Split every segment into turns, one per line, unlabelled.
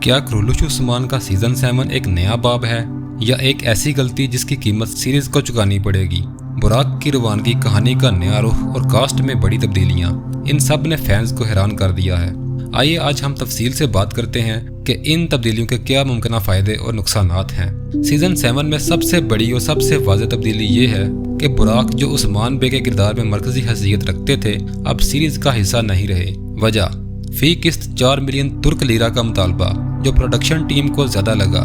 क्या कुरैशी उस्मान का सीजन 7 एक नया बाब है या एक ऐसी गलती जिसकी कीमत सीरीज को चुकानी पड़ेगी? बुराक की रवानगी, कहानी का नया रुख और कास्ट में बड़ी तब्दीलियां, इन सब ने फैंस को हैरान कर दिया है। आइए आज हम तफसील से बात करते हैं कि इन तब्दीलियों के क्या मुमकिन फ़ायदे और नुकसानात हैं। सीजन 7 में सबसे बड़ी और सबसे वाज़ेह तब्दीली ये है कि बुराक जो उस्मान बे के किरदार में मरकजी हैसियत रखते थे, अब सीरीज का हिस्सा नहीं रहे। वजह फी किस्त 4 मिलियन तुर्क लीरा का मुतालबा, जो प्रोडक्शन टीम को ज़्यादा लगा।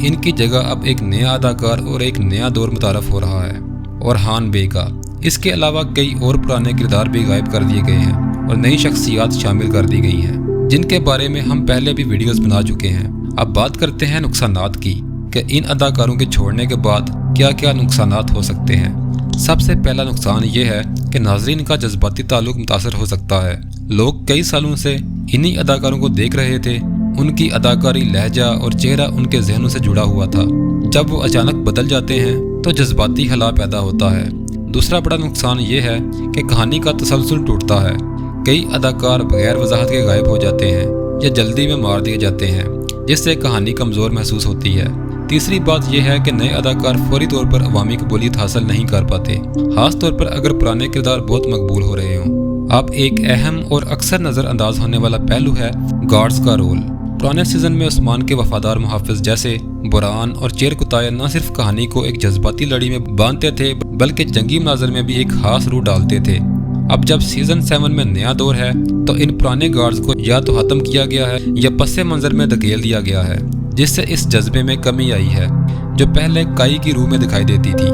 इनकी जगह अब एक नया अदाकार और एक नया दौर मुतारफ हो रहा है, और हान बे का। इसके अलावा कई और पुराने किरदार भी गायब कर दिए गए हैं और नई शख्सियात शामिल कर दी गई हैं, जिनके बारे में हम पहले भी वीडियोस बना चुके हैं। अब बात करते हैं नुकसानात की कि इन अदाकारों के छोड़ने के बाद क्या क्या नुकसानात हो सकते हैं। सबसे पहला नुकसान ये है कि नाज़रीन का जज्बाती ताल्लुक मुतासर हो सकता है। लोग कई सालों से इन्हीं अदाकारों को देख रहे थे, उनकी अदाकारी, लहजा और चेहरा उनके जहनों से जुड़ा हुआ था। जब वो अचानक बदल जाते हैं तो जज्बाती हला पैदा होता है। दूसरा बड़ा नुकसान ये है कि कहानी का तसलसल टूटता है। कई अदाकार बगैर वजाहत के गायब हो जाते हैं या जल्दी में मार दिए जाते हैं, जिससे कहानी कमज़ोर महसूस होती है। तीसरी बात यह है कि नए अदाकार फौरी तौर पर अवामी कबूलियत हासिल नहीं कर पाते, खास तौर पर अगर पुराने किरदार बहुत मकबूल हो रहे हों। अब एक अहम और अक्सर नज़रअंदाज होने वाला पहलू है गार्ड्स का रोल। पुराने सीजन में उस्मान के वफादार मुहाफिज जैसे बुरान और चेर कुताया न सिर्फ कहानी को एक जज्बाती लड़ी में बांधते थे, बल्कि जंगी मनाजर में भी एक खास रूह डालते थे। अब जब सीजन 7 में नया दौर है तो इन पुराने गार्ड्स को या तो खत्म किया गया है या पस्से मंजर में धकेल दिया गया है, जिससे इस जज्बे में कमी आई है जो पहले काई की रूह में दिखाई देती थी।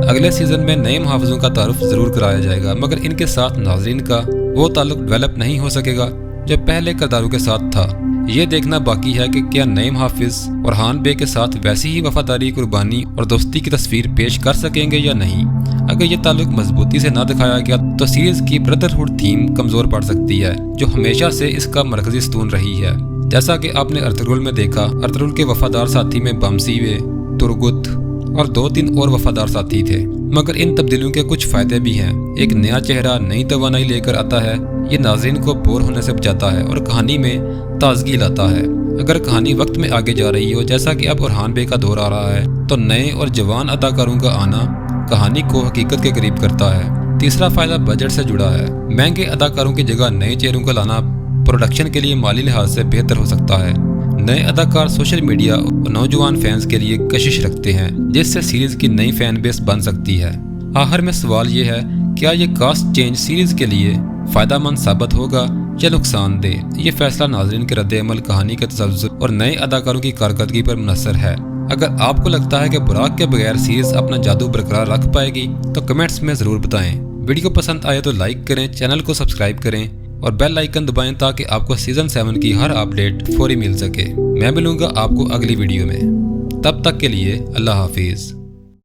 अगले सीजन में नए मुहाफिजों का तारुफ जरूर कराया जाएगा, मगर इनके साथ नाजरीन का वो ताल्लुक डेवलप नहीं हो सकेगा जो पहले किरदारों के साथ था। ये देखना बाकी है कि क्या नए मुहाफिज और हान बे के साथ वैसी ही वफादारी, कुर्बानी और दोस्ती की तस्वीर पेश कर सकेंगे या नहीं। अगर ये ताल्लुक मजबूती से ना दिखाया गया तो सीरीज की ब्रदरहुड थीम कमजोर पड़ सकती है, जो हमेशा से इसका मरकजी स्तून रही है। जैसा कि आपने अर्तुगरुल में देखा, अर्तुगरुल के वफादार साथी में बमसीवे, तुर्गुत और 2-3 और वफादार साथी थे। मगर इन तब्दीलियों के कुछ फायदे भी हैं। एक नया चेहरा नई तवानाई लेकर आता है, ये नाज़रीन को बोर होने से बचाता है और कहानी में ताजगी लाता है। अगर कहानी वक्त में आगे जा रही हो, जैसा कि अब हान बे का दौर आ रहा है, तो नए और जवान अदाकारों का आना कहानी को हकीकत के करीब करता है। तीसरा फायदा बजट से जुड़ा है। महंगे अदाकारों की जगह नए चेहरों को लाना प्रोडक्शन के लिए माली लिहाज से बेहतर हो सकता है। नए अदाकार सोशल मीडिया और नौजवान फैंस के लिए कशिश रखते हैं, जिससे सीरीज की नई फैन बेस बन सकती है। आखिर में सवाल ये है, क्या ये कास्ट चेंज सीरीज के लिए फायदेमंद साबित होगा या नुकसानदेह? ये फैसला नाज़रीन के रद्द-ए-अमल, कहानी के तसल्सल और नए अदाकारों की कारकर्दगी पर मुनहसर है। अगर आपको लगता है कि बुराक के बगैर सीरीज अपना जादू बरकरार रख पाएगी तो कमेंट्स में ज़रूर बताएं। वीडियो पसंद आए तो लाइक करें, चैनल को सब्सक्राइब करें और बेल आइकन दबाएं ताकि आपको सीजन 7 की हर अपडेट फौरी मिल सके। मैं मिलूंगा आपको अगली वीडियो में। तब तक के लिए अल्लाह हाफिज़।